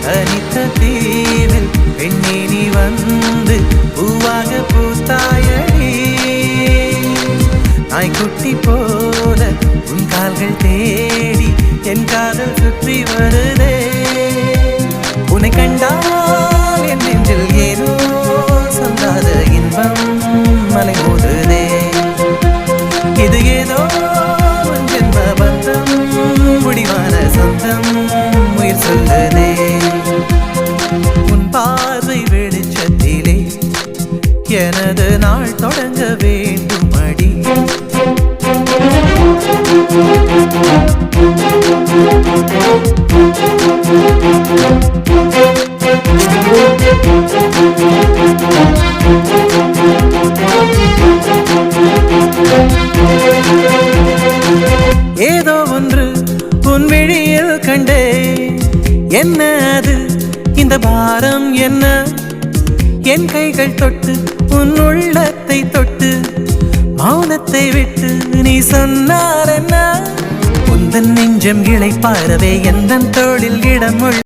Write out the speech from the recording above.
தனித்த தீவில் பெண்ணே நீ வந்து பூவாக பூத்தாயடி நாய்க்குட்டி போல உன் கால்கள் தேடி என் காதல் சுற்றி வருதே உன்னை கண்டால் என் நெஞ்சில் ஏனோ சொல்லாத இன்பம் மலை மோதுதே இது ஏதோ ஜென்ம பந்தம் முடிவான சொந்தம் உயிர் சொல்லுதே உன் பார்வை வெளிச்சத்திலே எனது நாள் தொடங்க வேண்டும் அடி ஏதோ ஒன்று உன் விழியில் கண்டே என்ன அது இந்த பாரம் என்ன என் கைகள் தொட்டு உன் உள்ளத்தை தொட்டு மௌனத்தை விட்டு நீ சொன்னார் என்ன உந்தன் நெஞ்சம் இளைப்பாறவே எந்தன் தோளில் இடமுள்